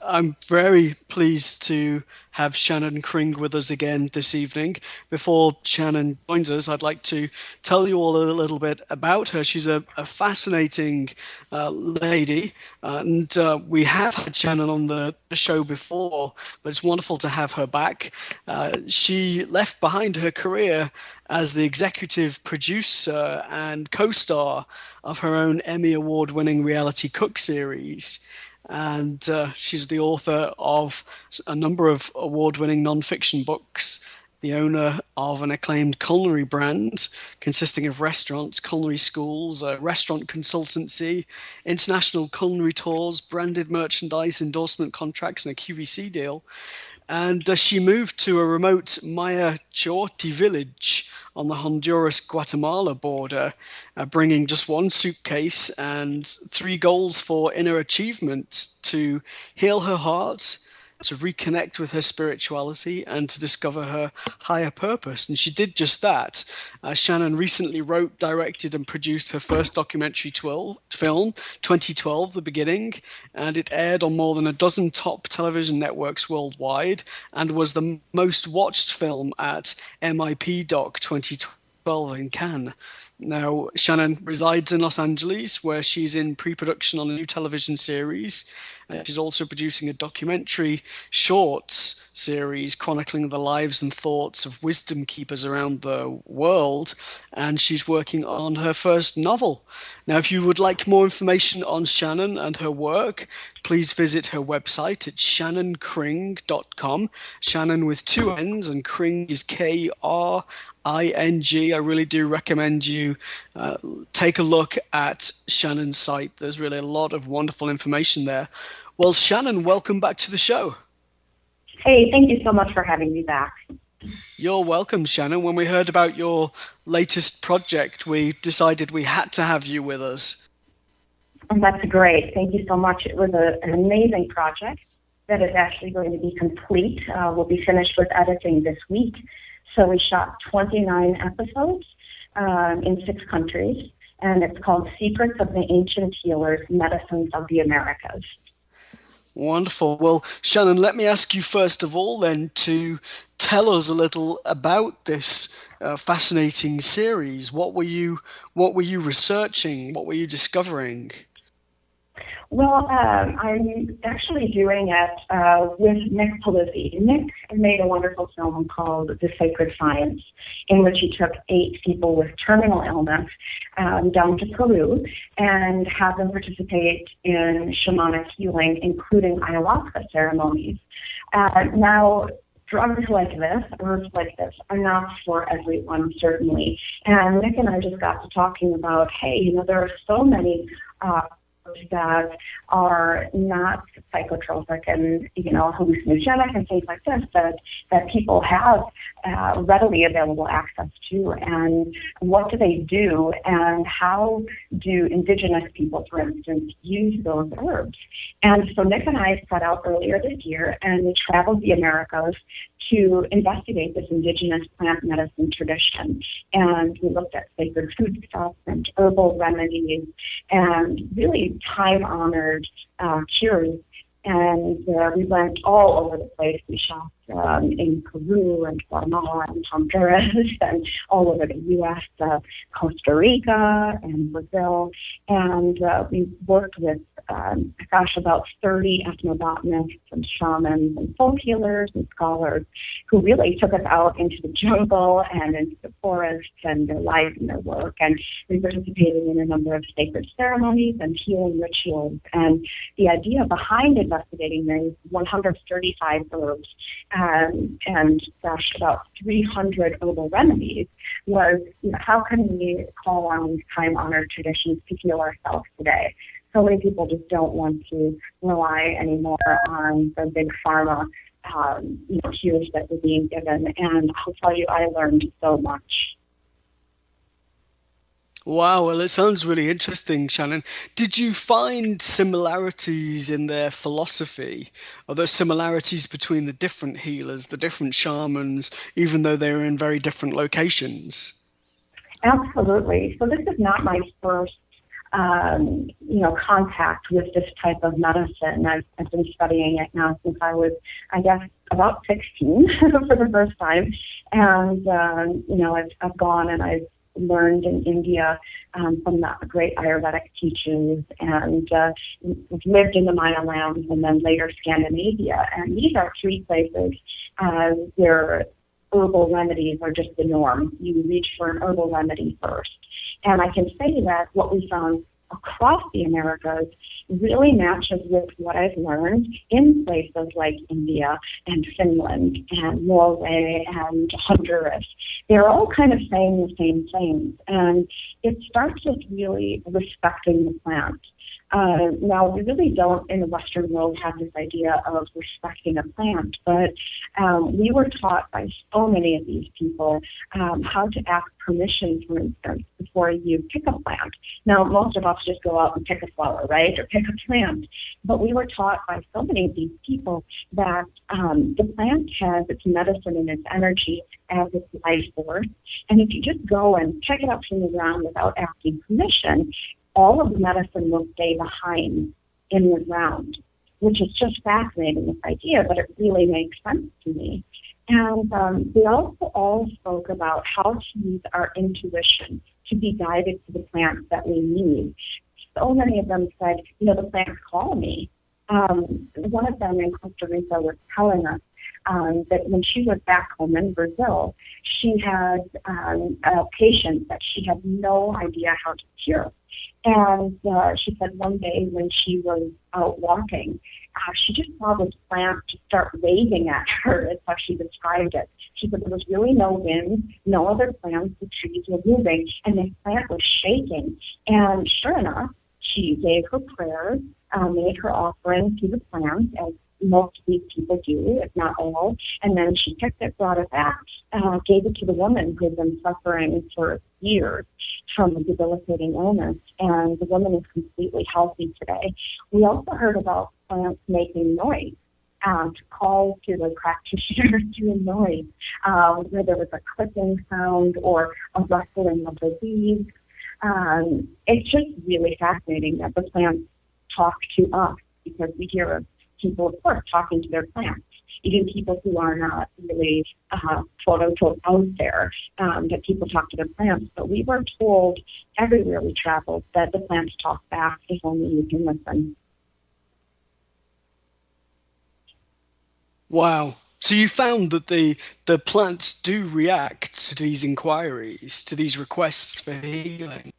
I'm very pleased to have Shannon Kring with us again this evening. Before Shannon joins us, I'd like to tell you all a little bit about her. She's a fascinating lady, and we have had Shannon on the show before, but it's wonderful to have her back. She left behind her career as the executive producer and co-star of her own Emmy Award-winning reality cook series. And she's the author of a number of award-winning non-fiction books, the owner of an acclaimed culinary brand consisting of restaurants, culinary schools, a restaurant consultancy, international culinary tours, branded merchandise, endorsement contracts, and a QVC deal. And she moved to a remote Maya Chorti village on the Honduras-Guatemala border, bringing just one suitcase and three goals for inner achievement: to heal her heart, to reconnect with her spirituality, and to discover her higher purpose. And she did just that. Shannon recently wrote, directed, and produced her first documentary film, 2012, The Beginning, and it aired on more than a dozen top television networks worldwide and was the most watched film at MIP Doc 2012 in Cannes. Now, Shannon resides in Los Angeles, where she's in pre-production on a new television series. She's also producing a documentary shorts series chronicling the lives and thoughts of wisdom keepers around the world. And she's working on her first novel. Now, if you would like more information on Shannon and her work, please visit her website at shannonkring.com. Shannon with two N's, and Kring is Kring. I really do recommend you take a look at Shannon's site. There's really a lot of wonderful information there. Well, Shannon, welcome back to the show. Hey, thank you so much for having me back. You're welcome, Shannon. When we heard about your latest project, we decided we had to have you with us. And that's great. Thank you so much. It was an amazing project that is actually going to be complete. We'll be finished with editing this week. So we shot 29 episodes in 6 countries, and it's called Secrets of the Ancient Healers, Medicines of the Americas. Wonderful. Well, Shannon, let me ask you first of all then to tell us a little about this fascinating series. What were you researching? What were you discovering? Well, I'm actually doing it with Nick Polizzi. Nick made a wonderful film called The Sacred Science, in which he took 8 people with terminal illness down to Peru and had them participate in shamanic healing, including ayahuasca ceremonies. Now, drugs like this, herbs like this, are not for everyone, certainly. And Nick and I just got to talking about, hey, there are so many that are not psychotropic and hallucinogenic and things like this that people have readily available access to, and what do they do, and how do indigenous people, for instance, use those herbs? And so Nick and I set out earlier this year, and we traveled the Americas to investigate this indigenous plant medicine tradition. And we looked at sacred foodstuffs and herbal remedies and really time-honored cures. And we went all over the place. We shot in Peru and Guatemala and Honduras and all over the U.S., Costa Rica and Brazil. And we worked with, about 30 ethnobotanists and shamans and folk healers and scholars who really took us out into the jungle and into the forests and their life and their work. And we participated in a number of sacred ceremonies and healing rituals. And the idea behind investigating these 135 herbs and about 300 herbal remedies was, how can we call on these time-honored traditions to heal ourselves today? So many people just don't want to rely anymore on the big pharma, cures that were being given. And I'll tell you, I learned so much. Wow, well, it sounds really interesting, Shannon. Did you find similarities in their philosophy? Are there similarities between the different healers, the different shamans, even though they were in very different locations? Absolutely. So this is not my first contact with this type of medicine. I've been studying it now since I was, I guess, about 16 for the first time. And, I've gone and I've learned in India from the great Ayurvedic teachers, and lived in the Maya lands and then later Scandinavia. And these are three places where herbal remedies are just the norm. You reach for an herbal remedy first. And I can say that what we found across the Americas really matches with what I've learned in places like India and Finland and Norway and Honduras. They're all kind of saying the same things. And it starts with really respecting the plant. Now, we really don't in the Western world have this idea of respecting a plant, but we were taught by so many of these people how to ask permission, for instance, before you pick a plant. Now, most of us just go out and pick a flower, right, or pick a plant, but we were taught by so many of these people that the plant has its medicine and its energy as its life force, and if you just go and pick it up from the ground without asking permission, all of the medicine will stay behind in the ground, which is just fascinating, this idea, but it really makes sense to me. And we also all spoke about how to use our intuition to be guided to the plants that we need. So many of them said, the plants call me. One of them in Costa Rica was telling us that when she was back home in Brazil, she had a patient that she had no idea how to cure. And she said one day when she was out walking, she just saw this plant just start waving at her. That's how she described it. She said there was really no wind, no other plants, the trees were moving, and this plant was shaking. And sure enough, she gave her prayers, made her offering to the plant, as most of these people do, if not all, and then she picked it, brought it back, gave it to the woman who had been suffering for years from a debilitating illness, and the woman is completely healthy today. We also heard about plants making noise, to call to the practitioners to a noise, where there was a clicking sound or a rustling of the leaves. It's just really fascinating that the plants talk to us, because we hear of people, of course, talking to their plants, even people who are not really quote unquote out there, that people talk to their plants. But we were told everywhere we traveled that the plants talk back if only you can listen. Wow. So you found that the plants do react to these inquiries, to these requests for healing?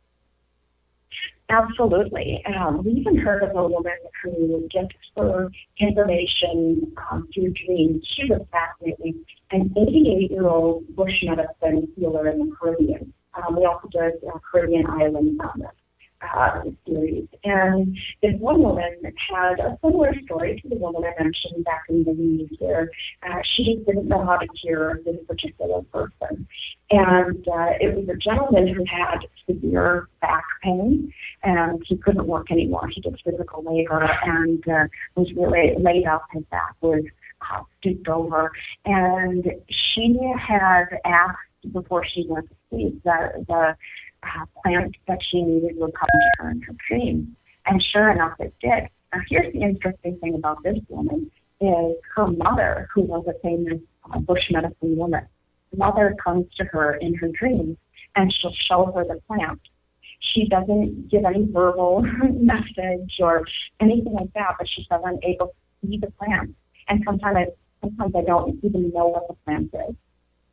Absolutely. We even heard of a woman who gets her information through dreams. She was fascinating. An 88-year-old bush medicine healer in the Caribbean. We also did Caribbean islands on this series. And this one woman had a similar story to the woman I mentioned back in the lead, where she just didn't know how to cure this particular person. And it was a gentleman who had severe back pain, and he couldn't work anymore. He did physical labor and was really laid off. His back was stooped over. And she had asked before she went to sleep that the plant that she needed would come to her in her dream. And sure enough, it did. Now, here's the interesting thing about this woman is her mother, who was a famous bush medicine woman. Mother comes to her in her dreams, and she'll show her the plant. She doesn't give any verbal message or anything like that, but she says, I'm able to see the plant. And sometimes I don't even know what the plant is.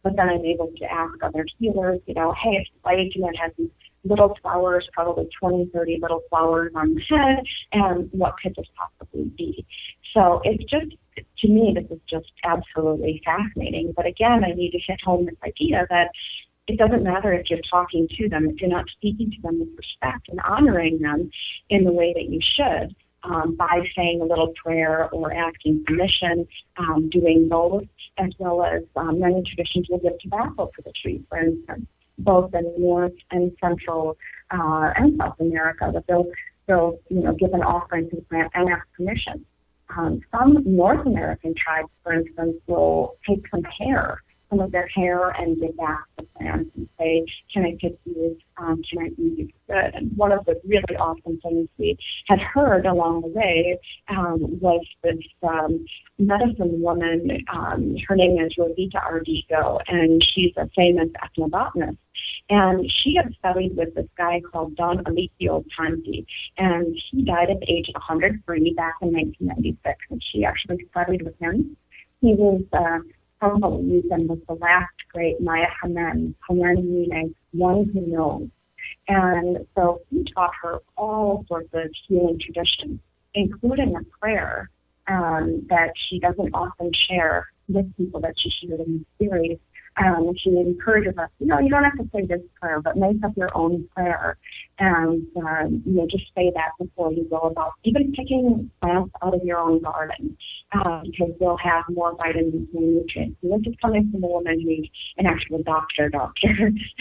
But then I'm able to ask other healers, hey, it's white and it has these little flowers, probably 20, 30 little flowers on the head, and what could this possibly be? So it's just, to me, this is just absolutely fascinating. But again, I need to hit home this idea that it doesn't matter if you're talking to them, if you're not speaking to them with respect and honoring them in the way that you should, by saying a little prayer or asking permission, doing both, as well as many traditions will give tobacco for the tree, for instance, both in North and Central and South America, that they'll give an offering to the plant and ask permission. Some North American tribes, for instance, will take some hair some of their hair and give back to the plants and say, can I pick these? Can I eat these? Good. And one of the really awesome things we had heard along the way was this medicine woman. Her name is Rosita Ardigo, and she's a famous ethnobotanist. And she had studied with this guy called Don Alicio Tanti, and he died at the age of 103 back in 1996, and she actually studied with him. He was from Belize and was the last great Maya Hamen, meaning one who knows. And so he taught her all sorts of healing traditions, including a prayer that she doesn't often share with people that she shared in the series. She encourages us, you don't have to say this prayer, but make up your own prayer. And, just say that before you go about even picking plants out of your own garden, because they'll have more vitamins and nutrients. And this is coming from a woman who's an actual doctor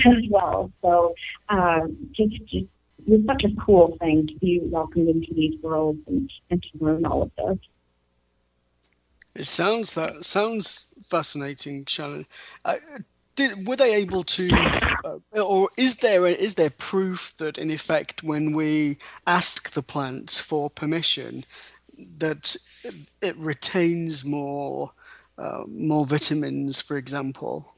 as well. So it's such a cool thing to be welcomed into these worlds and to learn all of this. It sounds fascinating, Shannon. Were they able to, or is there proof that in effect, when we ask the plant for permission, that it retains more vitamins, for example?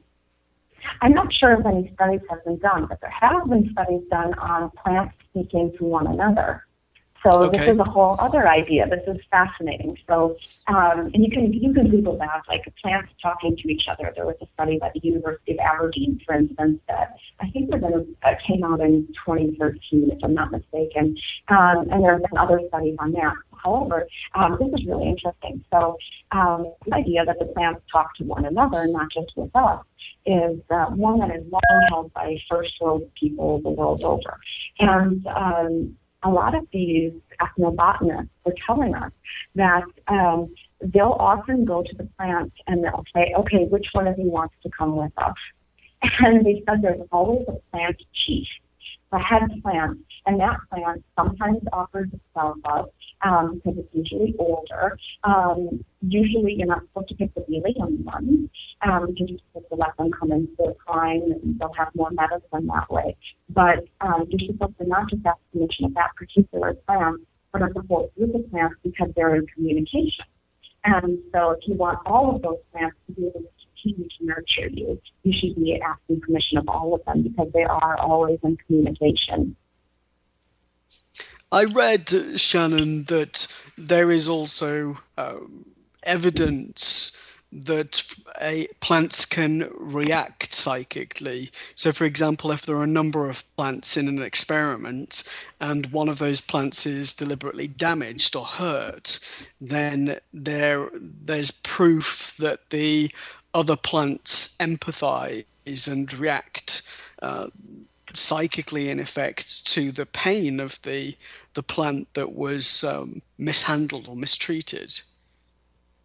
I'm not sure if any studies have been done, but there have been studies done on plants speaking to one another. So Okay. This is a whole other idea. This is fascinating. So, and you can Google that, like plants talking to each other. There was a study by the University of Aberdeen, for instance, that I think came out in 2013, if I'm not mistaken. And there have been other studies on that. However, this is really interesting. So the idea that the plants talk to one another, not just with us, is one that is long held by first world people the world over. And a lot of these ethnobotanists were telling us that they'll often go to the plants and they'll say, okay, which one of you wants to come with us? And they said there's always a plant chief, a head plant, and that plant sometimes offers itself up because it's usually older. Usually you're not supposed to pick the really young ones because you're supposed to let them come into their prime and they'll have more medicine that way. But you're supposed to not just ask permission of that particular plant, but of the whole group of plants because they're in communication. And so if you want all of those plants to be able to continue to nurture you, you should be asking permission of all of them because they are always in communication. I read, Shannon, that there is also evidence that plants can react psychically. So, for example, if there are a number of plants in an experiment and one of those plants is deliberately damaged or hurt, then there's proof that the other plants empathize and react psychically, in effect, to the pain of the plant that was mishandled or mistreated.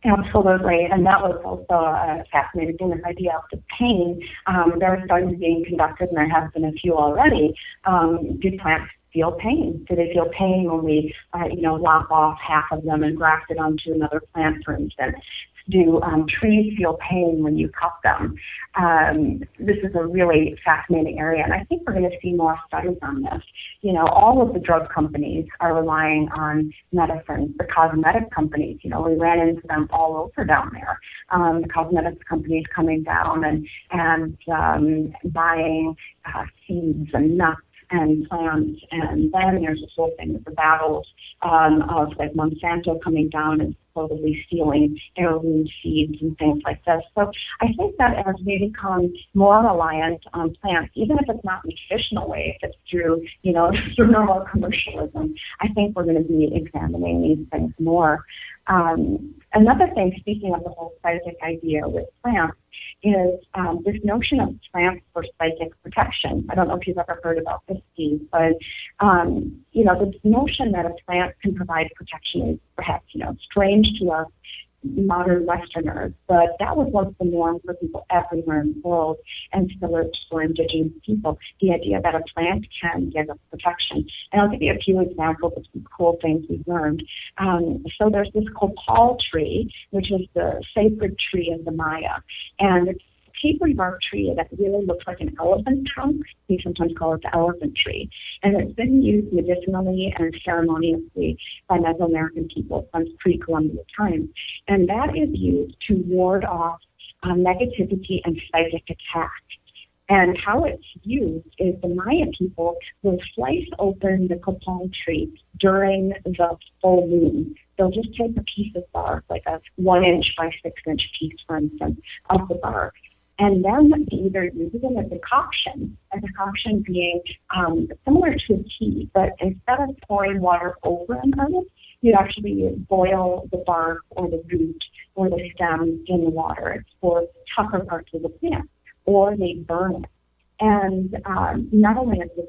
Absolutely, and that was also a fascinating thing, this idea of the pain. There are studies being conducted, and there have been a few already. Do plants feel pain? Do they feel pain when we, lop off half of them and graft it onto another plant, for instance? Do trees feel pain when you cut them? This is a really fascinating area, and I think we're going to see more studies on this. All of the drug companies are relying on medicines. The cosmetic companies, we ran into them all over down there. The cosmetics companies coming down and buying seeds and nuts and plants, and then there's this whole thing with the battles of like Monsanto coming down and supposedly stealing heirloom seeds and things like this. So I think that as we become more reliant on plants, even if it's not in a traditional way, if it's through, through normal commercialism, I think we're going to be examining these things more. Another thing, speaking of the whole psychic idea with plants, is this notion of plants for psychic protection. I don't know if you've ever heard about this, Steve, but, the notion that a plant can provide protection is perhaps, strange to us modern Westerners, but that was once the norm for people everywhere in the world, and still is for indigenous people, the idea that a plant can give us protection. And I'll give you a few examples of some cool things we've learned. So there's this copal tree, which is the sacred tree of the Maya, and it's papery bark tree that really looks like an elephant trunk. We sometimes call it the elephant tree. And it's been used medicinally and ceremoniously by Mesoamerican people since pre-Columbian times. And that is used to ward off negativity and psychic attack. And how it's used is the Maya people will slice open the copal tree during the full moon. They'll just take a piece of bark, like a 1-inch by 6-inch piece, for instance, of the bark, and then they either use it in a decoction being similar to a tea, but instead of pouring water over an earth, you actually boil the bark or the root or the stem in the water. It's for tougher parts of the plant. Or they burn it. And not only is this,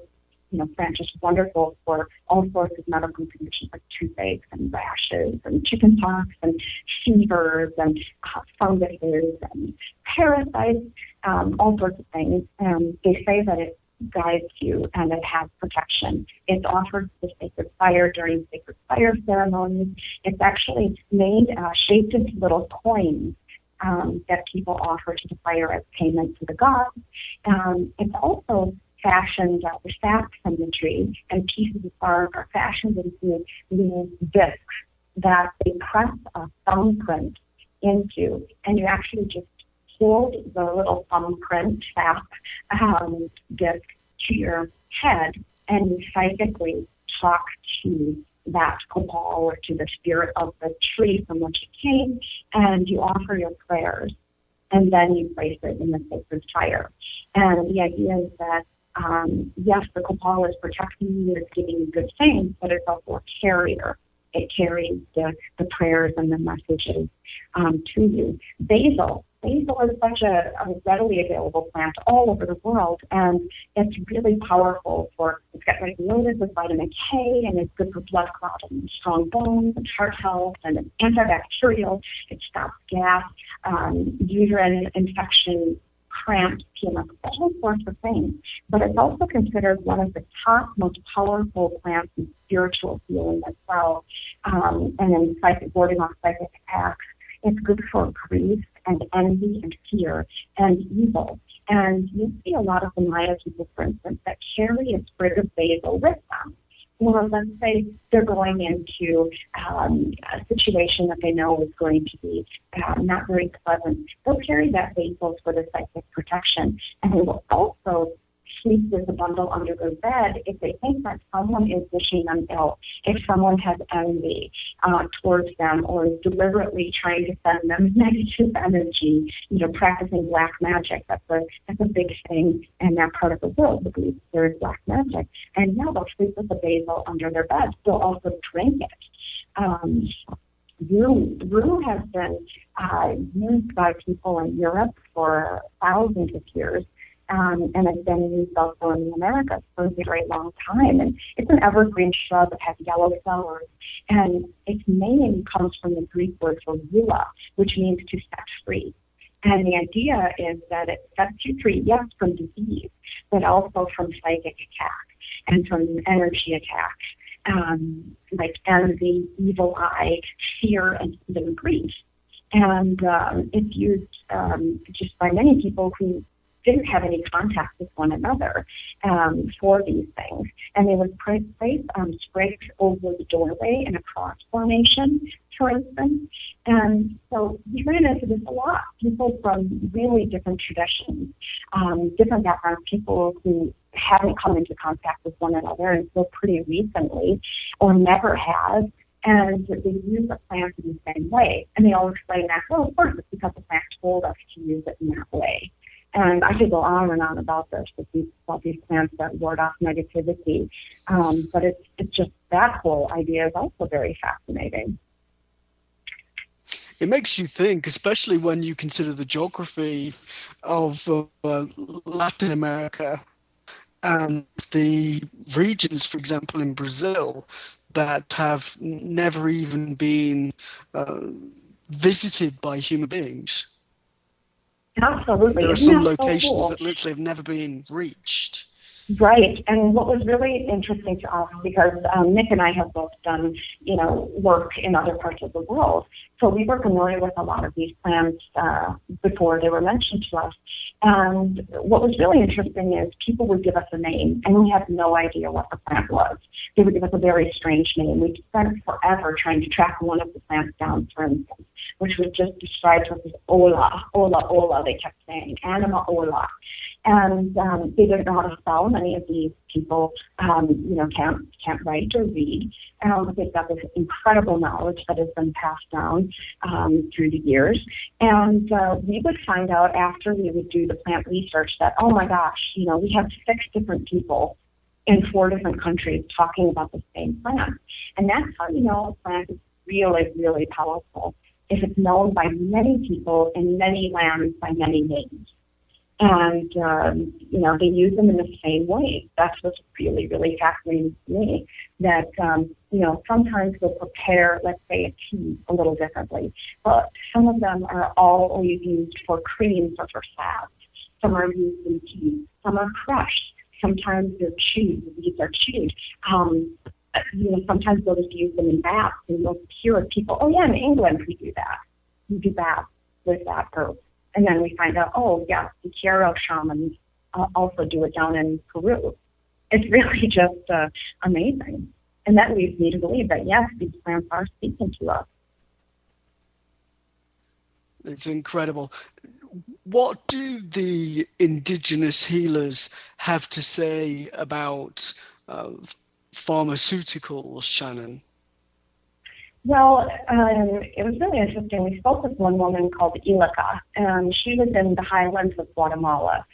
plant just wonderful for all sorts of medical conditions like toothaches and rashes and chickenpox and fevers and funguses and parasites, all sorts of things. And they say that it guides you and it has protection. It's offered to the sacred fire during sacred fire ceremonies. It's actually made, shaped into little coins that people offer to the fire as payment to the gods. It's also fashioned, the sap from the tree and pieces of bark are fashioned into little discs that they press a thumbprint into, and you actually just hold the little thumbprint sap disc to your head, and you psychically talk to that copal or to the spirit of the tree from which it came, and you offer your prayers, and then you place it in the sacred fire. And the idea is that, yes, the copal is protecting you, it's giving you good things, but it's also a carrier. It carries the prayers and the messages to you. Basil is such a readily available plant all over the world, and it's really powerful it's got like loaded with vitamin K, and it's good for blood clotting and strong bones and heart health, and it's antibacterial. It stops gas, uterine infection, cramps, PMS, all sorts of things. But it's also considered one of the top, most powerful plants in spiritual healing as well, and in warding off psychic attacks. It's good for grief and envy and fear and evil. And you see a lot of the Maya people, for instance, that carry a sprig of basil with them. Or let's say they're going into a situation that they know is going to be not very pleasant. They'll carry that basil for the psychic protection. And they will also sleep with the bundle under their bed if they think that someone is wishing them ill, if someone has envy towards them or is deliberately trying to send them negative energy, practicing black magic. That's a big thing in that part of the world, the belief there is black magic. And yeah, they'll sleep with the basil under their bed. They'll also drink it. Rue has been used by people in Europe for thousands of years. And it's been used also in the Americas for a very long time. And it's an evergreen shrub. It has yellow flowers. And its name comes from the Greek word for rula, which means to set free. And the idea is that it sets you free, yes, from disease, but also from psychic attack and from energy attacks, like envy, evil eye, fear, and even grief. And it's used just by many people who didn't have any contact with one another for these things. And they would place sprigs over the doorway in a cross formation, for instance. And so we ran into this a lot. People from really different traditions, different backgrounds, people who haven't come into contact with one another until pretty recently or never have. And they use the plant in the same way. And they all explain that, well, of course, it's because the plant told us to use it in that way. And I could go on and on about this, about these plants that ward off negativity. But it's just that whole idea is also very fascinating. It makes you think, especially when you consider the geography of Latin America and the regions, for example, in Brazil, that have never even been visited by human beings. Absolutely. There are some locations that literally have never been reached. Right. And what was really interesting to us, because Nick and I have both done, work in other parts of the world, so we were familiar with a lot of these plants before they were mentioned to us. And what was really interesting is people would give us a name, and we had no idea what the plant was. They would give us a very strange name. We spent forever trying to track one of the plants down, for instance, which was just described to us as Ola, Ola, Ola, they kept saying, Anima Ola. And they didn't know how to spell. Many of these people, can't write or read. But they've got this incredible knowledge that has been passed down through the years. And we would find out after we would do the plant research that, oh my gosh, we have 6 different people in 4 different countries talking about the same plant. And that's how you know a plant is really, really powerful, if it's known by many people in many lands by many names. And, they use them in the same way. That's what's really, really fascinating to me, that, sometimes they'll prepare, let's say, a tea a little differently. But some of them are always used for creams or for salves. Some are used in tea. Some are crushed. Sometimes they're chewed. These are chewed. Sometimes they'll just use them in baths, and they'll cure people. Oh, yeah, in England we do that. We do baths with that herb. And then we find out, oh, yeah, the Chiaro shamans also do it down in Peru. It's really just amazing. And that leads me to believe that, yes, these plants are speaking to us. It's incredible. What do the indigenous healers have to say about pharmaceuticals, Shannon? Well, it was really interesting. We spoke with one woman called Ilika, and she was in the highlands of Guatemala.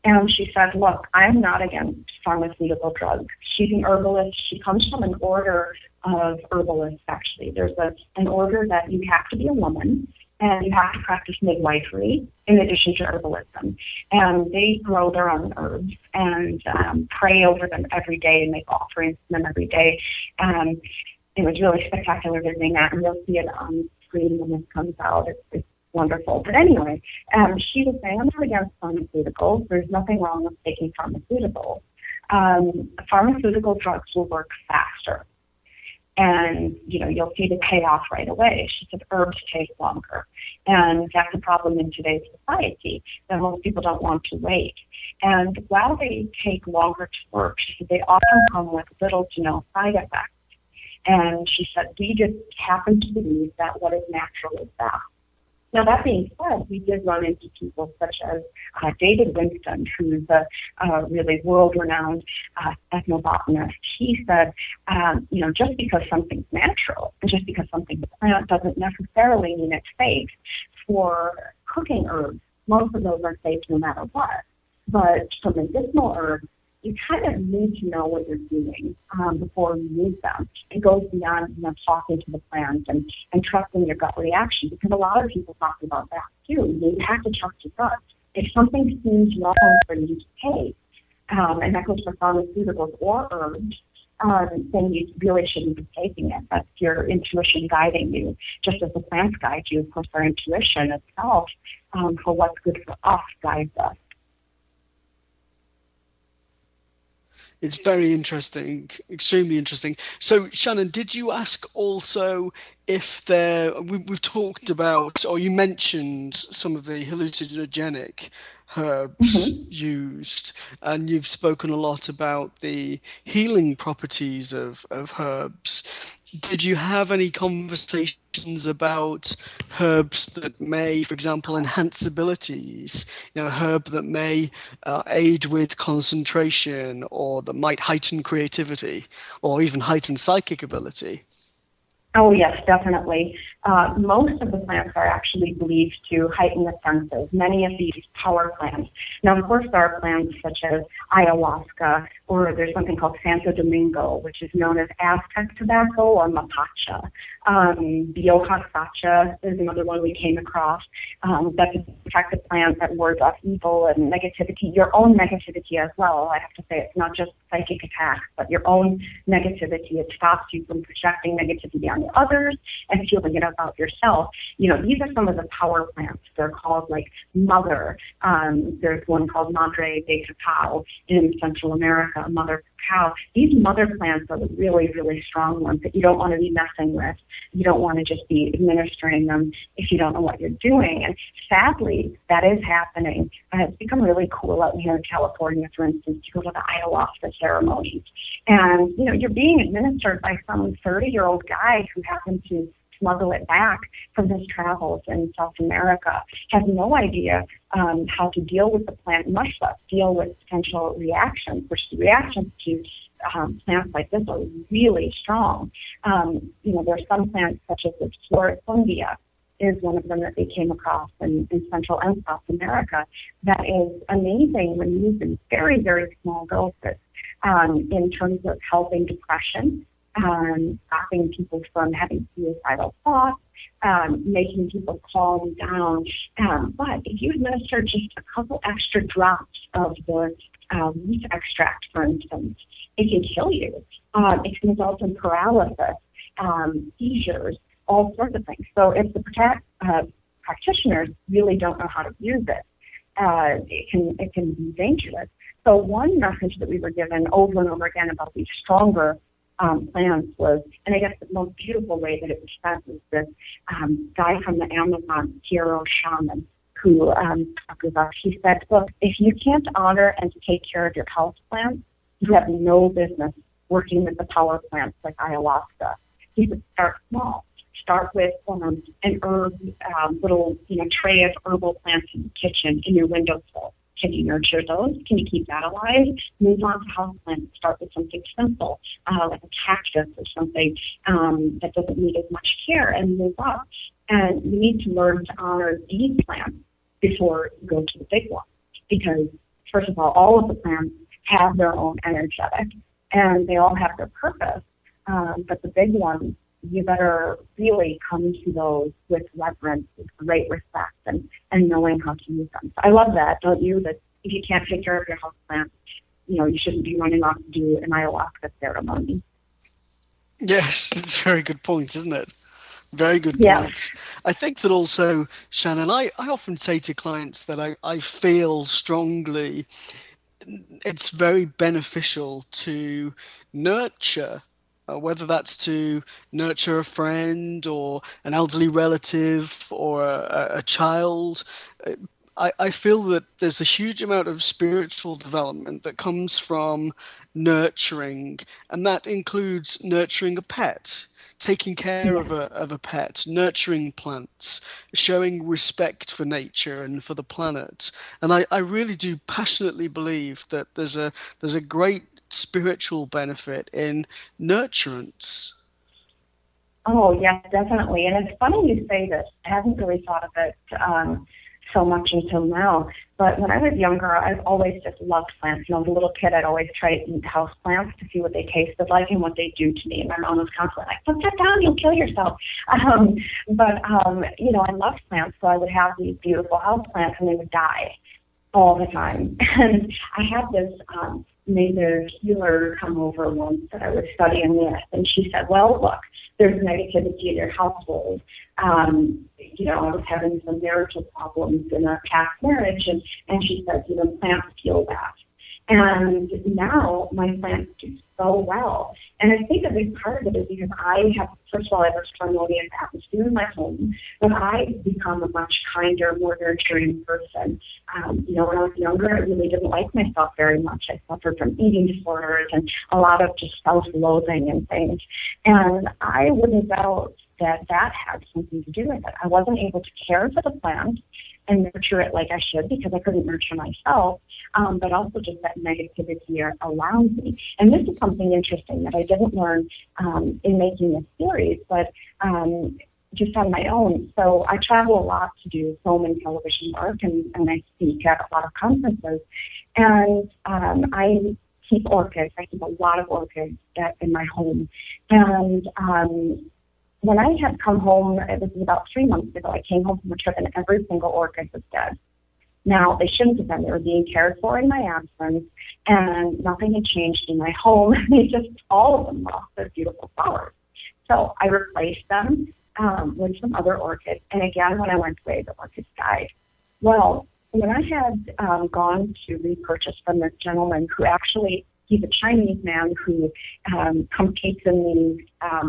And she said, look, I'm not against pharmaceutical drugs. She's an herbalist. She comes from an order of herbalists, actually. There's an order that you have to be a woman, and you have to practice midwifery in addition to herbalism. And they grow their own herbs and pray over them every day and make offerings to them every day. It was really spectacular visiting that, and you'll see it on screen when this comes out. It's wonderful. But anyway, she was saying, I'm not against pharmaceuticals. There's nothing wrong with taking pharmaceuticals. Pharmaceutical drugs will work faster. And, you'll see the payoff right away. She said herbs take longer. And that's a problem in today's society, that most people don't want to wait. And while they take longer to work, she said they often come with little to no side effects. And she said, we just happen to believe that what is natural is best. Now, that being said, we did run into people such as David Winston, who's a really world-renowned ethnobotanist. He said, just because something's natural and just because something's a plant doesn't necessarily mean it's safe. For cooking herbs, most of those are safe no matter what. But for medicinal herbs, you kind of need to know what you're doing before you use them. It goes beyond talking to the plant and trusting your gut reaction, because a lot of people talk about that too. You have to trust your gut. If something seems wrong for you to take, and that goes for pharmaceuticals or herbs, then you really shouldn't be taking it. That's your intuition guiding you, just as the plants guide you. Of course, our intuition itself, for what's good for us, guides us. It's very interesting, extremely interesting. So, Shannon, did you ask also if we've talked about, or you mentioned some of the hallucinogenic herbs used, and you've spoken a lot about the healing properties of herbs. Did you have any conversations about herbs that may, for example, enhance abilities? A herb that may aid with concentration, or that might heighten creativity, or even heighten psychic ability? Oh, yes, definitely. Most of the plants are actually believed to heighten the senses, many of these power plants. Now, of course, there are plants such as ayahuasca, or there's something called Santo Domingo, which is known as Aztec tobacco or mapacha. Bioja sacha is another one we came across. That's in fact a plant that wards off evil and negativity, your own negativity as well. I have to say, it's not just psychic attacks, but your own negativity. It stops you from projecting negativity on others and feeling it as about yourself. You know, these are some of the power plants. They're called like Mother. There's one called Madre de Cacao in Central America, Mother Cacao. These mother plants are the really, really strong ones that you don't want to be messing with. You don't want to just be administering them if you don't know what you're doing. And sadly, that is happening. It's become really cool out here in California, for instance, to go to the ayahuasca ceremonies. And, you know, you're being administered by some 30-year-old guy who happened to smuggle it back from his travels in South America, has no idea how to deal with the plant, much less deal with potential reactions, which the reactions to plants like this are really strong. You know, there are some plants such as the Florifungia is one of them that they came across in Central and South America that is amazing when used in very, very small doses in terms of helping depression, stopping people from having suicidal thoughts, making people calm down. But if you administer just a couple extra drops of the root extract, for instance, it can kill you. It can result in paralysis, seizures, all sorts of things. So if the practitioners really don't know how to use it, it can be dangerous. So one message that we were given over and over again about these stronger plants was, and I guess the most beautiful way that it was said was this guy from the Amazon, hero shaman, who talked with us. He said, look, if you can't honor and take care of your house plants, you have no business working with the power plants like ayahuasca. He said, start small. Start with an herb, little tray of herbal plants in the kitchen, in your windowsill. Can you nurture those? Can you keep that alive? Move on to houseplants. Start with something simple, like a cactus or something that doesn't need as much care, and move up. And you need to learn to honor these plants before you go to the big ones. Because, first of all of the plants have their own energetic, and they all have their purpose. But the big ones, you better really come to those with reverence, with great respect, and knowing how to use them. So I love that, don't you? That if you can't take care of your house plants, you shouldn't be running off to do an ayahuasca ceremony. Yes, it's a very good point, isn't it? Very good point. Yeah. I think that also, Shannon, I often say to clients that I feel strongly it's very beneficial to nurture, whether that's to nurture a friend or an elderly relative or a child. I feel that there's a huge amount of spiritual development that comes from nurturing, and that includes nurturing a pet, taking care of a pet, nurturing plants, showing respect for nature and for the planet. And I really do passionately believe that there's a great spiritual benefit in nurturance. Oh, yes, definitely. And it's funny you say this. I haven't really thought of it so much until now. But when I was younger, I've always just loved plants. As a little kid, I'd always try to eat house plants to see what they tasted like and what they do to me. And my mom was constantly like, put that down, you'll kill yourself. I loved plants, so I would have these beautiful house plants and they would die all the time. And I had this native healer come over once that I was studying with, and she said, well, look, there's negativity in your household. I was having some marital problems in a past marriage, and she said, plants heal that. And now my plants do so well. And I think a big part of it is because I have, first of all, I have a harmonious atmosphere in my home, but I've become a much kinder, more nurturing person. When I was younger, I really didn't like myself very much. I suffered from eating disorders and a lot of just self-loathing and things. And I wouldn't doubt that had something to do with it. I wasn't able to care for the plant and nurture it like I should because I couldn't nurture myself, but also just that negativity around me. And this is something interesting that I didn't learn in making this series, but just on my own. So I travel a lot to do film and television work, and I speak at a lot of conferences. And I keep orchids. I keep a lot of orchids in my home. And when I had come home, it was about 3 months ago, I came home from a trip and every single orchid was dead. Now, they shouldn't have been. They were being cared for in my absence, and nothing had changed in my home. All of them lost their beautiful flowers. So I replaced them, with some other orchids. And again, when I went away, the orchids died. Well, when I had gone to repurchase from this gentleman who actually, he's a Chinese man who competes in these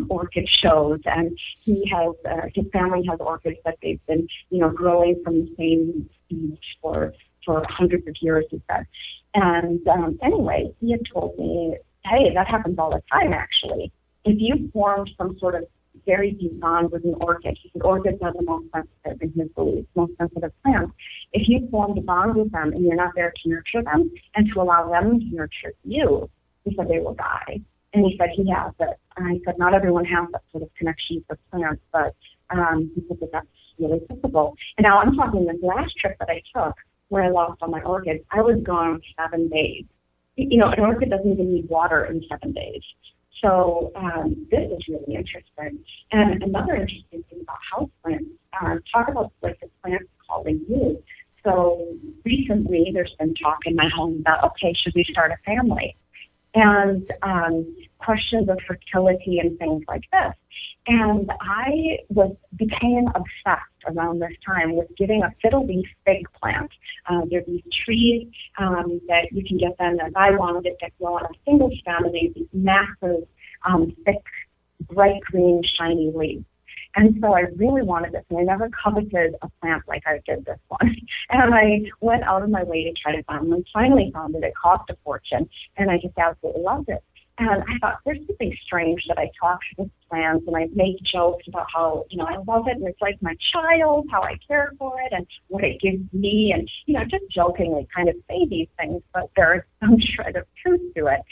orchid shows, and he has his family has orchids that they've been, growing from the same seeds for hundreds of years, he said. And anyway, he had told me, hey, that happens all the time, actually. If you formed some sort of very deep bond with an orchid, he said orchids are the most sensitive, in his belief, most sensitive plants. If you formed a bond with them and you're not there to nurture them and to allow them to nurture you, he said they will die. And he said he has it. And I said not everyone has that sort of connection with plants, but he said that that's really possible. And now I'm talking this last trip that I took where I lost all my orchids. I was gone 7 days. An orchid doesn't even need water in 7 days. So this is really interesting. And another interesting thing about houseplants, talk about like the plants calling you. So recently there's been talk in my home about, okay, should we start a family? And questions of fertility and things like this. And I became obsessed around this time with getting a fiddle leaf fig plant. There are these trees that you can get them, as I wanted it, that grow on a single stem, and they have these massive, thick, bright green, shiny leaves. And so I really wanted this, and I never coveted a plant like I did this one. And I went out of my way to try to find them, and finally found it. It cost a fortune, and I just absolutely loved it. And I thought, there's something strange that I talk to this plant, and I make jokes about how, I love it, and it's like my child, how I care for it, and what it gives me, and, just jokingly kind of say these things, but there's some shred of truth to it.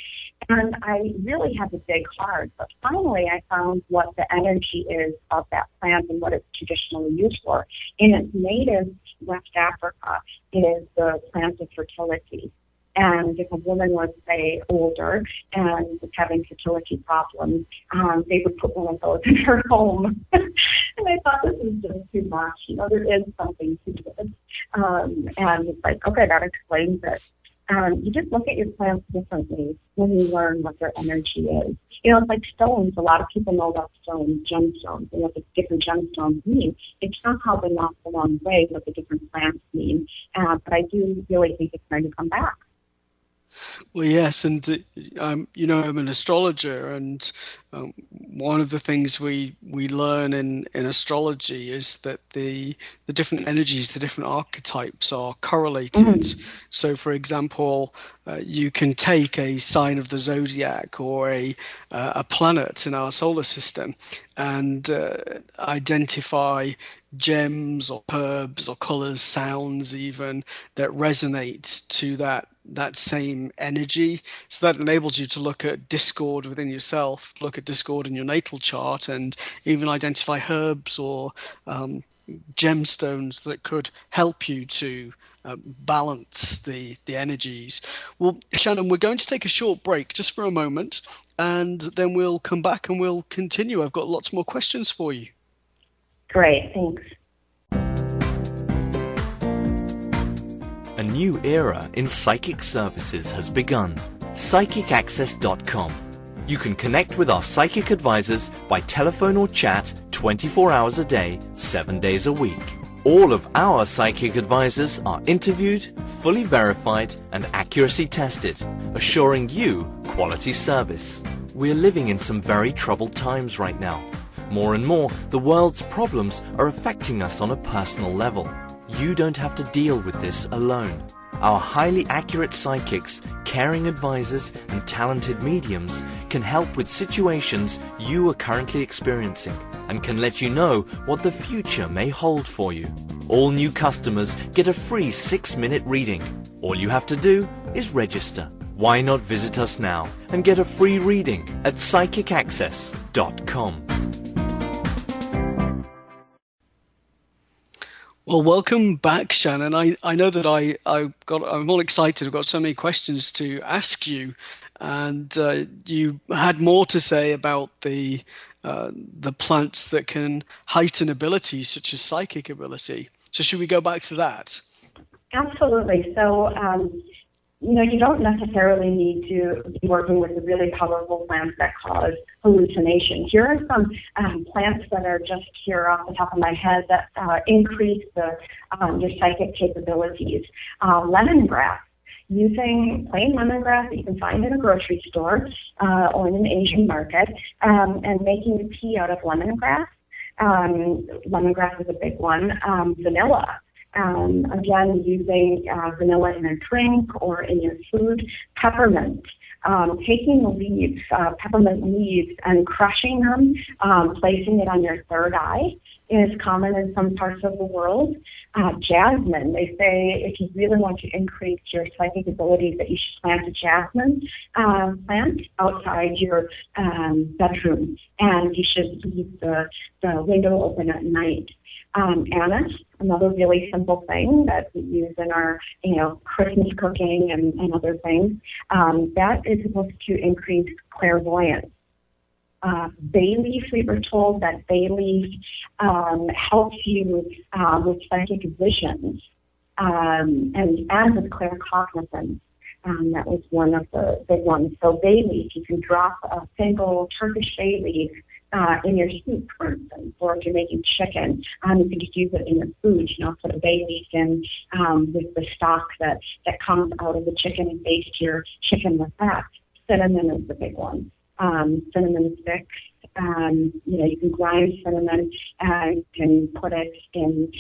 And I really had to dig hard, but finally I found what the energy is of that plant and what it's traditionally used for. In its native West Africa, it is the plant of fertility. And if a woman was, say, older and was having fertility problems, they would put one of those in her home. And I thought, this is just too much. There is something to this. And it's like, okay, that explains it. You just look at your plants differently when you learn what their energy is. It's like stones. A lot of people know about stones, gemstones, and what the different gemstones mean. It's not how they last a long way, what the different plants mean. But I do really think it's going to come back. Well, yes, and I'm an astrologer, and one of the things we learn in astrology is that the different energies, the different archetypes are correlated. Mm-hmm. So, for example, you can take a sign of the zodiac or a planet in our solar system and identify gems or herbs or colors, sounds even, that resonate to that same energy. So that enables you to look at discord within yourself, look at discord in your natal chart, and even identify herbs or gemstones that could help you to balance the energies. Well, Shannon, we're going to take a short break just for a moment, and then we'll come back and we'll continue. I've got lots more questions for you. Great, thanks. A new era in psychic services has begun. PsychicAccess.com. You can connect with our psychic advisors by telephone or chat 24 hours a day, 7 days a week. All of our psychic advisors are interviewed, fully verified, and accuracy tested, assuring you quality service. We're living in some very troubled times right now. More and more, the world's problems are affecting us on a personal level. You don't have to deal with this alone. Our highly accurate psychics, caring advisors, and talented mediums can help with situations you are currently experiencing and can let you know what the future may hold for you. All new customers get a free 6-minute reading. All you have to do is register. Why not visit us now and get a free reading at PsychicAccess.com. Well, welcome back, Shannon. I know that I'm all excited. I've got so many questions to ask you, and you had more to say about the plants that can heighten abilities such as psychic ability. So should we go back to that? Absolutely. So you don't necessarily need to be working with the really powerful plants that cause hallucinations. Here are some plants that are just here off the top of my head that increase your psychic capabilities. Lemongrass. Using plain lemongrass that you can find in a grocery store or in an Asian market, and making a tea out of lemongrass. Lemongrass is a big one. Vanilla. Again, using vanilla in a drink or in your food. Peppermint. Taking the leaves, peppermint leaves, and crushing them, placing it on your third eye is common in some parts of the world. Jasmine, they say if you really want to increase your psychic abilities that you should plant a jasmine plant outside your bedroom, and you should leave the window open at night. Anise, another really simple thing that we use in our, Christmas cooking and other things. That is supposed to increase clairvoyance. Bay leaf, we were told that bay leaf helps you with psychic visions and with claircognizance. That was one of the big ones. So bay leaf, you can drop a single Turkish bay leaf in your soup, for instance, or if you're making chicken, you can just use it in your food. Put a bay leaf in with the stock that comes out of the chicken and baste your chicken with that. Cinnamon is the big one. Cinnamon sticks. You can grind cinnamon and you can put it in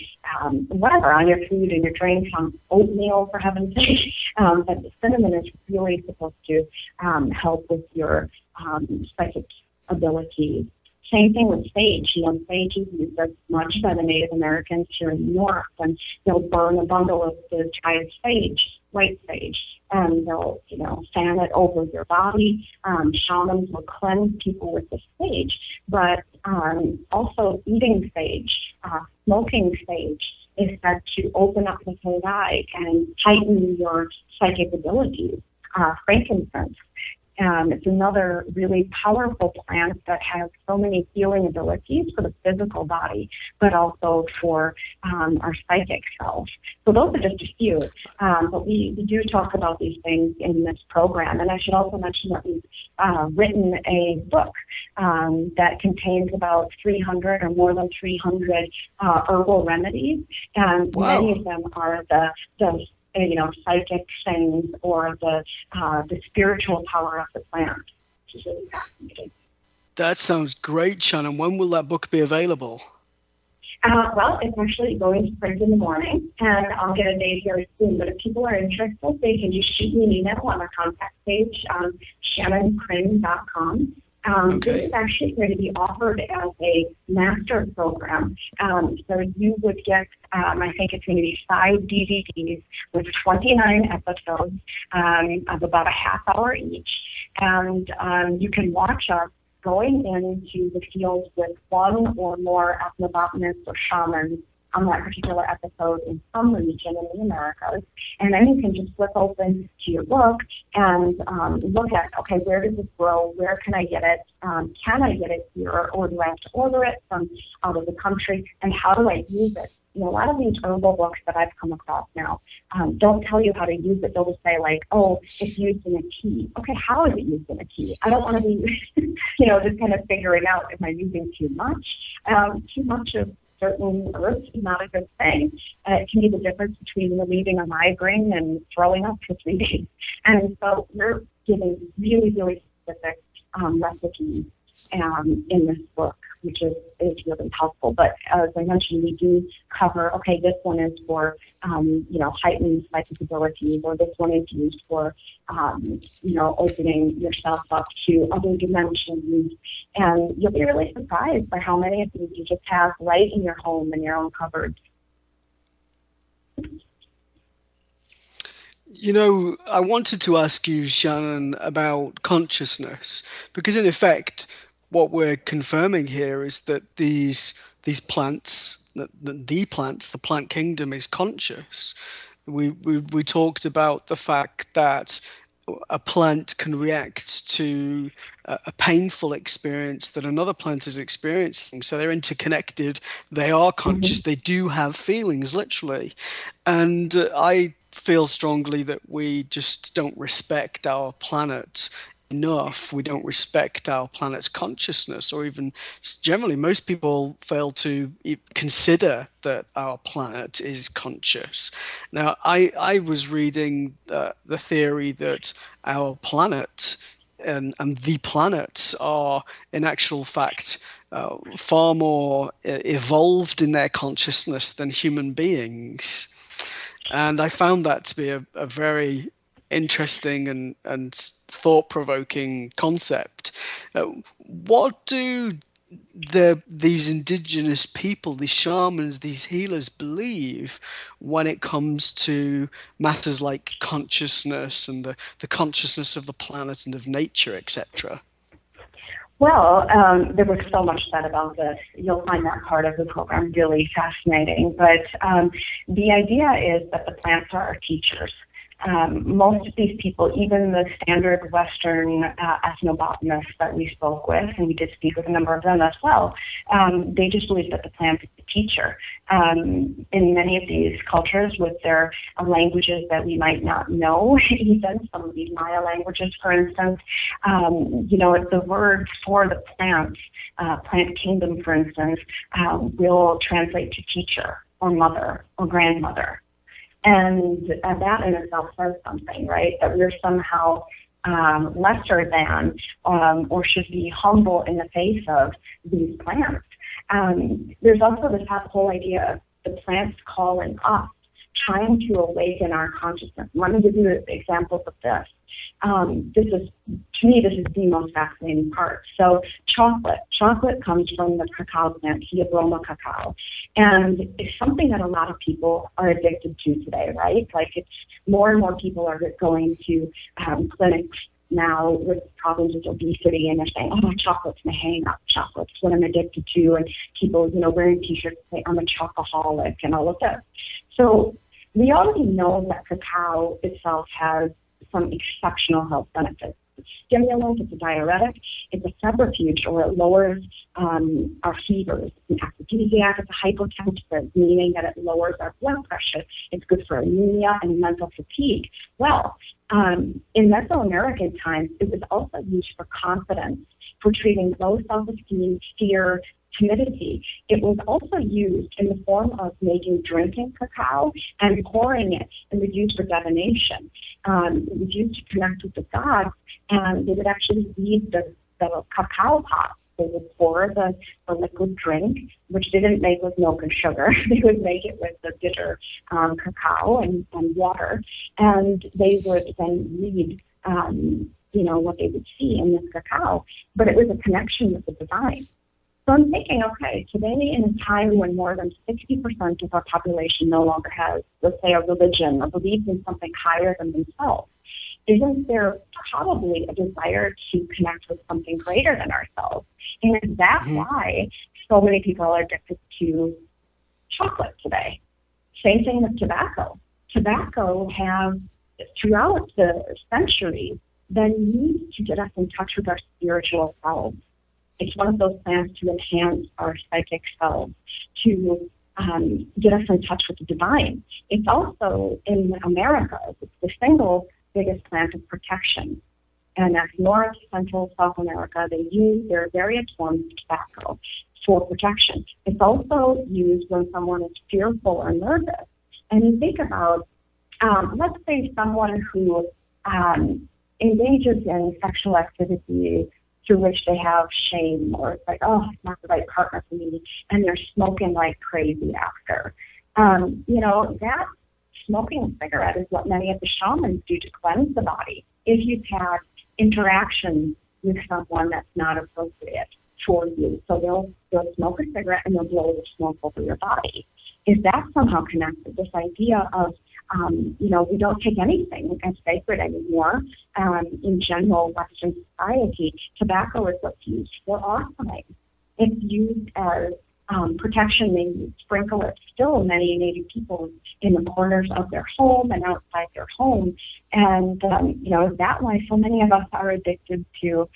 whatever, on your food, in your drinks, on oatmeal, for heaven's sake. But the cinnamon is really supposed to help with your psychic abilities. Same thing with sage. Sage is used as much by the Native Americans here in the North, and they'll burn a bundle of the dried sage, white sage, and they'll, fan it over your body. Shamans will cleanse people with the sage, but also eating sage, smoking sage is said to open up the third eye and heighten your psychic abilities. Frankincense. It's another really powerful plant that has so many healing abilities for the physical body, but also for our psychic self. So those are just a few. But we do talk about these things in this program. And I should also mention that we've written a book that contains about 300 or more than 300 herbal remedies. And wow. Many of them are the psychic things or the spiritual power of the plant, which is really fascinating. That sounds great, Shannon. When will that book be available? Well, it's actually going to print in the morning, and I'll get a date here soon. But if people are interested, they can just shoot me an email on our contact page, ShannonKring.com. Okay. This is actually going to be offered as a master program. So you would get, I think it's going to be 5 DVDs with 29 episodes of about a half hour each. And you can watch us going into the field with one or more ethnobotanists or shamans on that particular episode in some region in the Americas. And then you can just flip open to your book and look at, okay, where does this grow? Where can I get it? Can I get it here? Or do I have to order it from out of the country? And how do I use it? A lot of these herbal books that I've come across now don't tell you how to use it. They'll just say, like, oh, it's used in a tea. Okay, how is it used in a tea? I don't want to be, just kind of figuring out, am I using too much? Too much of certain herbs is not a good thing. It can be the difference between relieving a migraine and throwing up for 3 days. And so we're giving really, really specific recipes in this book, which is really helpful. But as I mentioned, we do cover, okay, this one is for, heightened psychic abilities, or this one is used for, opening yourself up to other dimensions. And you'll be really surprised by how many of these you just have right in your home, in your own cupboard. I wanted to ask you, Shannon, about consciousness, because in effect, what we're confirming here is that these plants, the plant kingdom is conscious. We talked about the fact that a plant can react to a painful experience that another plant is experiencing. So they're interconnected. They are conscious. Mm-hmm. They do have feelings, literally. And I feel strongly that we just don't respect our planet enough. We don't respect our planet's consciousness, or even generally, most people fail to consider that our planet is conscious. Now, I was reading the theory that our planet and the planets are, in actual fact, far more evolved in their consciousness than human beings. And I found that to be a very interesting and thought-provoking concept. What do these indigenous people, these shamans, these healers believe when it comes to matters like consciousness and the consciousness of the planet and of nature, etc.? Well, there was so much said about this. You'll find that part of the program really fascinating. But the idea is that the plants are our teachers. Most of these people, even the standard Western ethnobotanists that we spoke with, and we did speak with a number of them as well, they just believe that the plant is the teacher. In many of these cultures with their languages that we might not know, even some of these Maya languages, for instance, the word for the plant kingdom, for instance, will translate to teacher or mother or grandmother. And that in itself says something, right? That we're somehow lesser than or should be humble in the face of these plants. There's also this whole idea of the plants calling us, trying to awaken our consciousness. Let me give you examples of this. To me, this is the most fascinating part. So chocolate comes from the cacao plant, Theobroma cacao. And it's something that a lot of people are addicted to today, right? Like it's more and more people are going to clinics now with problems with obesity, and they're saying, oh, chocolate's my hang-up, chocolate's what I'm addicted to, and people, wearing t-shirts say, I'm a chocoholic, and all of this. So we already know that cacao itself has some exceptional health benefits. It's a stimulant, it's a diuretic, it's a febrifuge, or it lowers our fevers. It's an aphrodisiac, it's a hypotensive, meaning that it lowers our blood pressure. It's good for anemia and mental fatigue. Well, in Mesoamerican times, it was also used for confidence, for treating low self-esteem, fear, timidity. It was also used in the form of making drinking cacao and pouring it. It was used for divination. It was used to connect with the gods, and they would actually use the cacao pot. They would pour the liquid drink, which they didn't make with milk and sugar. They would make it with the bitter cacao and water, and they would then read what they would see in this cacao. But it was a connection with the divine. So I'm thinking, okay, today in a time when more than 60% of our population no longer has, let's say, a religion or believes in something higher than themselves, isn't there probably a desire to connect with something greater than ourselves? And that's why so many people are addicted to chocolate today. Same thing with tobacco. Tobacco has, throughout the centuries, been used to get us in touch with our spiritual selves. It's one of those plants to enhance our psychic selves, to get us in touch with the divine. It's also, in America, it's the single biggest plant of protection. And that's North, Central, South America. They use their various forms of tobacco for protection. It's also used when someone is fearful or nervous. And you think about, let's say someone who engages in sexual activity through which they have shame, or it's like, oh, it's not the right partner for me, and they're smoking like crazy after. That smoking a cigarette is what many of the shamans do to cleanse the body. If you've had interactions with someone that's not appropriate for you, so they'll smoke a cigarette and they'll blow the smoke over your body. Is that somehow connected? This idea of we don't take anything as sacred anymore. In general Western society, tobacco is what's used for offering. It's used as protection. They sprinkle it still, many Native people, in the corners of their home and outside their home. And, is that why so many of us are addicted to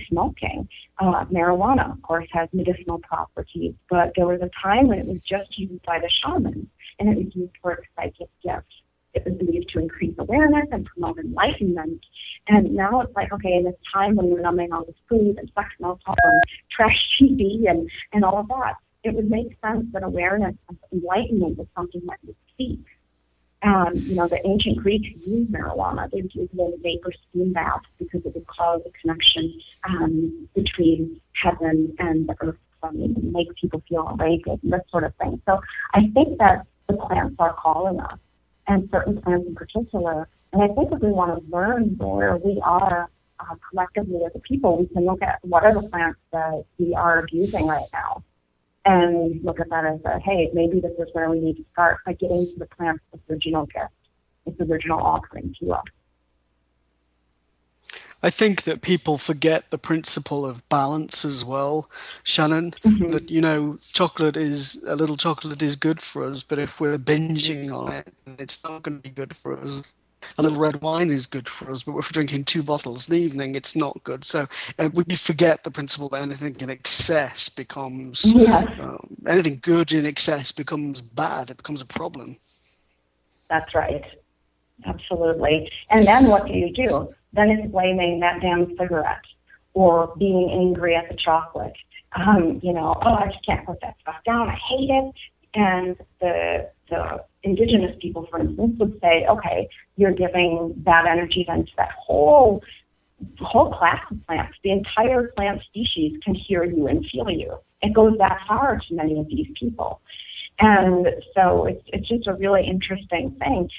smoking? Marijuana, of course, has medicinal properties, but there was a time when it was just used by the shamans, and it was used for its psychic gifts. it was believed to increase awareness and promote enlightenment. And now it's like, okay, in this time when we're numbing all this food and sex and alcohol and trash TV and all of that, it would make sense that awareness and enlightenment was something that we seek. The ancient Greeks used marijuana. They would use it in vapor steam baths because it would cause a connection between heaven and the earth and make people feel awakened and this sort of thing. So I think that the plants are calling us, and certain plants in particular. And I think if we want to learn where we are collectively as a people, we can look at what are the plants that we are abusing right now, and look at that as hey, maybe this is where we need to start by getting to the plant's original gift, its original offering to us. I think that people forget the principle of balance as well, Shannon, that, a little chocolate is good for us, but if we're binging on it, it's not going to be good for us. A little red wine is good for us, but if we're drinking 2 bottles in the evening, it's not good. So we forget the principle that anything in excess becomes, anything good in excess becomes bad. It becomes a problem. That's right. Absolutely. And then what do? Then it's blaming that damn cigarette or being angry at the chocolate. I just can't put that stuff down. I hate it. And the indigenous people, for instance, would say, okay, you're giving that energy then to that whole class of plants. The entire plant species can hear you and feel you. It goes that far to many of these people. And so it's just a really interesting thing.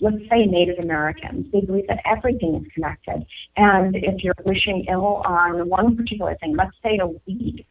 Let's say Native Americans, they believe that everything is connected. And if you're wishing ill on one particular thing, let's say a weed,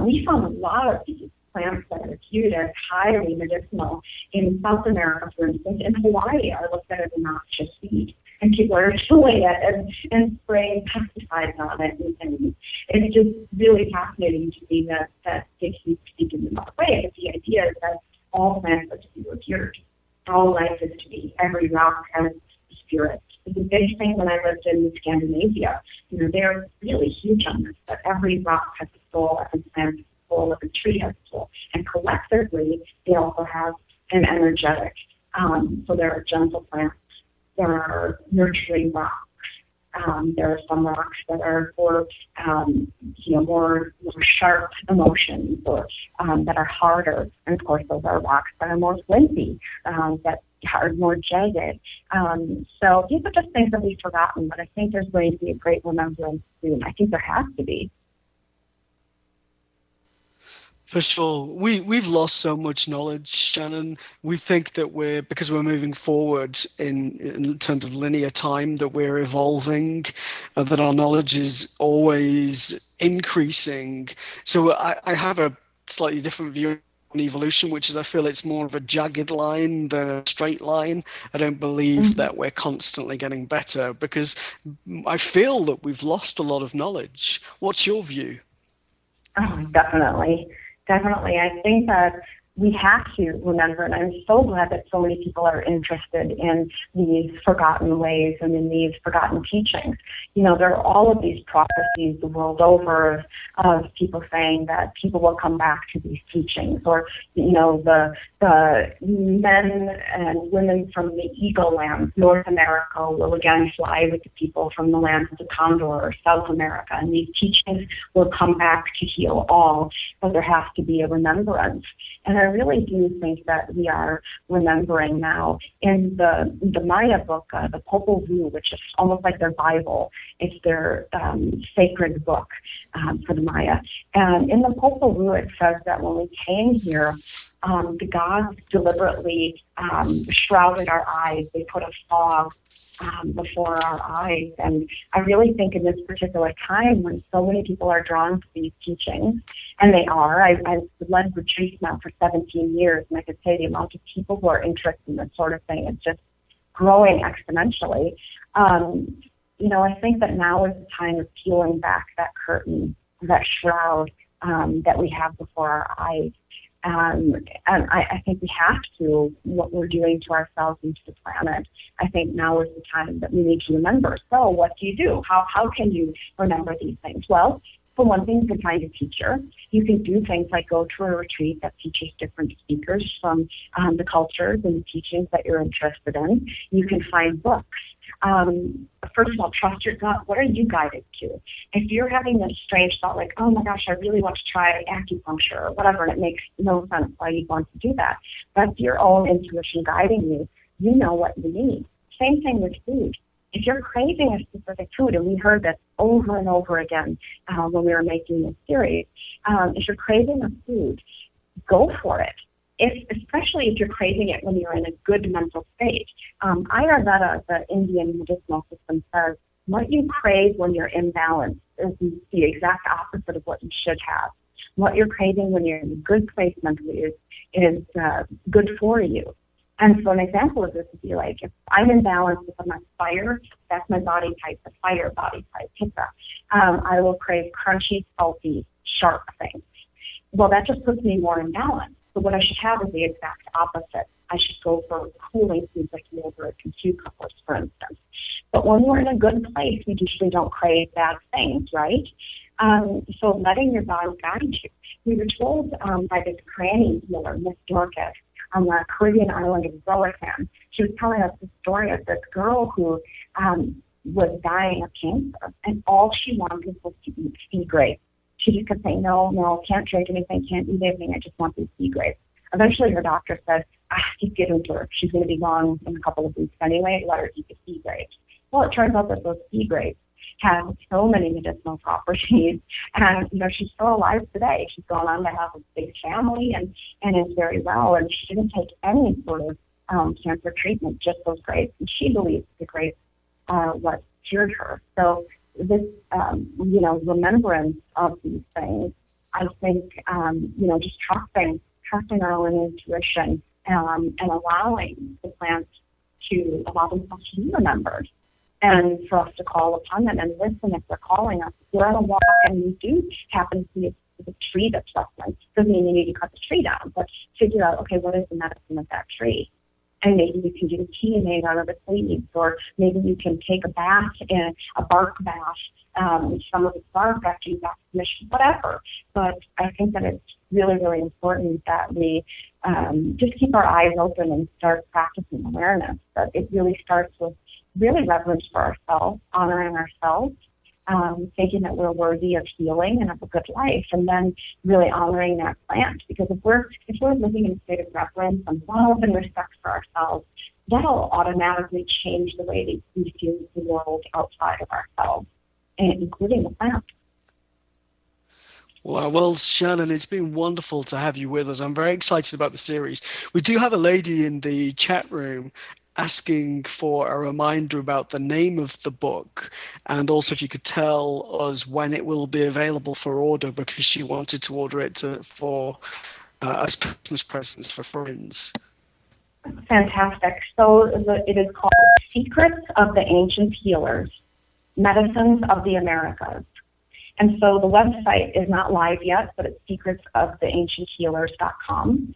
we found a lot of these plants that are viewed as highly medicinal in South America, for instance. In Hawaii, are looked at as a noxious weed. And people are killing it and spraying pesticides on it. And it's just really fascinating to me that they keep thinking in that way. But the idea is that all plants are to be revered. All life is to be. Every rock has a spirit. It's a big thing when I lived in Scandinavia. They're really huge on this, that every rock has a soul, every plant has a soul, every tree has a soul. And collectively, they also have an energetic. So there are gentle plants. There are nurturing rocks. There are some rocks that are for, more sharp emotions or that are harder. And of course, those are rocks that are more flinty, that are more jagged. So these are just things that we've forgotten, but I think there's going to be a great remembrance soon. I think there has to be. For sure. We've lost so much knowledge, Shannon. We think that because we're moving forward in terms of linear time, that we're evolving, that our knowledge is always increasing. So I have a slightly different view on evolution, which is I feel it's more of a jagged line than a straight line. I don't believe that we're constantly getting better, because I feel that we've lost a lot of knowledge. What's your view? Oh, definitely. Definitely. I think that we have to remember, and I'm so glad that so many people are interested in these forgotten ways and in these forgotten teachings. There are all of these prophecies the world over of people saying that people will come back to these teachings, or, the men and women from the Eagle Lands, North America, will again fly with the people from the lands of the Condor, or South America, and these teachings will come back to heal all, but there has to be a remembrance. And I really do think that we are remembering now. In the Maya book, the Popol Vuh, which is almost like their Bible, it's their sacred book for the Maya. And in the Popol Vuh, it says that when we came here, the gods deliberately shrouded our eyes. They put a fog before our eyes. And I really think in this particular time when so many people are drawn to these teachings, and they are, I've led retreats now for 17 years, and I could say the amount of people who are interested in this sort of thing is just growing exponentially. I think that now is the time of peeling back that curtain, that shroud that we have before our eyes. And I think we have to, what we're doing to ourselves and to the planet. I think now is the time that we need to remember. So what do? How can you remember these things? Well, For one thing, you can find a teacher. You can do things like go to a retreat that features different speakers from the cultures and the teachings that you're interested in. You can find books. First of all, trust your gut. What are you guided to? If you're having this strange thought like, oh my gosh, I really want to try acupuncture or whatever, and it makes no sense why you'd want to do that. That's your own intuition guiding you. You know what you need. Same thing with food. If you're craving a specific food, and we heard this over and over again when we were making this series, if you're craving a food, go for it. Especially if you're craving it when you're in a good mental state. Ayurveda, the Indian medicinal system, says what you crave when you're imbalanced is the exact opposite of what you should have. What you're craving when you're in a good place mentally is good for you. And so an example of this would be like, if I'm in balance with my fire, that's my body type, the fire body type, pitta. I will crave crunchy, salty, sharp things. Well, that just puts me more in balance. So what I should have is the exact opposite. I should go for cooling foods like yogurt and cucumbers, for instance. But when we're in a good place, we usually don't crave bad things, right? So letting your body guide you. We were told by this granny healer, Miss Dorcas, on the Caribbean island of Roatan. She was telling us the story of this girl who was dying of cancer, and all she wanted was to eat sea grapes. She just kept saying, no, can't drink anything, can't eat anything, I just want these sea grapes. Eventually her doctor said, keep giving to her. She's going to be gone in a couple of weeks anyway, let her eat the sea grapes. Well, it turns out that those sea grapes have so many medicinal properties, and she's still alive today. She's gone on to have a big family and is very well, and she didn't take any sort of cancer treatment, just those grapes, and she believes the grapes are what cured her. So this, remembrance of these things, I think, just trusting our own intuition and allowing the plants to allow themselves to be remembered, and for us to call upon them and listen if they're calling us. If we're on a walk and we do happen to see a specific tree that's rustling, doesn't mean you need to cut the tree down, but figure out, okay, what is the medicine of that tree? And maybe you can get a tea made out of its leaves, or maybe you can take a bath, a bark bath, some of the bark after you got permission, whatever. But I think that it's really, really important that we just keep our eyes open and start practicing awareness. But it really starts with really reverence for ourselves, honoring ourselves, thinking that we're worthy of healing and of a good life, and then really honoring that plant. Because if we're living in a state of reverence and love and respect for ourselves, that'll automatically change the way that we see the world outside of ourselves, including the plant. Well, Shannon, it's been wonderful to have you with us. I'm very excited about the series. We do have a lady in the chat room asking for a reminder about the name of the book, and also if you could tell us when it will be available for order, because she wanted to order it for as Christmas presents for friends. Fantastic. So it is called Secrets of the Ancient Healers, Medicines of the Americas. And so the website is not live yet, but it's secretsoftheancienthealers.com.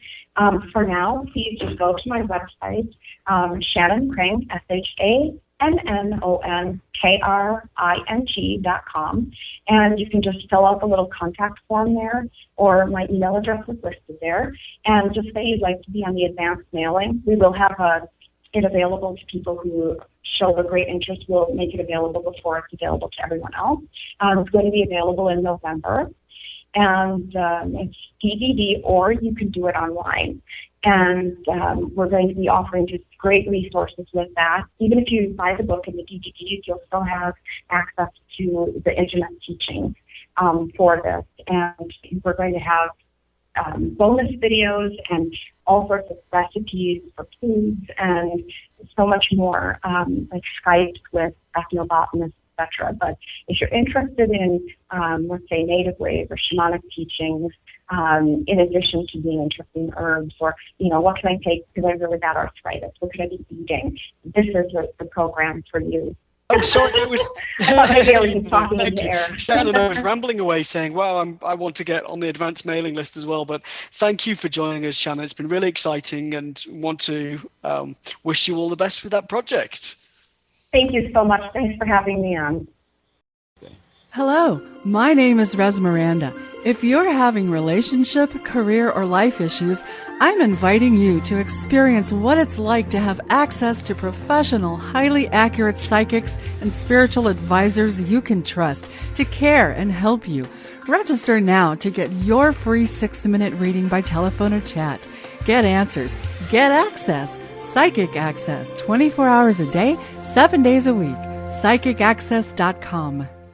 For now, please just go to my website, Shannon Kring, ShannonKring.com, and you can just fill out the little contact form there, or my email address is listed there, and just say you'd like to be on the advanced mailing. We will have it available to people who show a great interest. We'll make it available before it's available to everyone else. It's going to be available in November, and it's DVD, or you can do it online. And we're going to be offering just great resources with that. Even if you buy the book and the DVDs, you'll still have access to the internet teaching for this. And we're going to have bonus videos and all sorts of recipes for foods and so much more, like Skype with ethnobotanists, etc. But if you're interested in, let's say, native ways or shamanic teachings, in addition to being interested in herbs, or, what can I take because I have really bad arthritis? What can I be eating? This is the program for you. Oh, sorry, I was. Maybe I was just talking in the air. Shannon, I was rambling away saying, "Wow, I want to get on the advanced mailing list as well." But thank you for joining us, Shannon. It's been really exciting, and want to wish you all the best with that project. Thank you so much. Thanks for having me on. Hello, my name is Res Miranda. If you're having relationship, career, or life issues, I'm inviting you to experience what it's like to have access to professional, highly accurate psychics and spiritual advisors you can trust to care and help you. Register now to get your free 6-minute reading by telephone or chat. Get answers. Get access. Psychic Access, 24 hours a day, 7 days a week. PsychicAccess.com.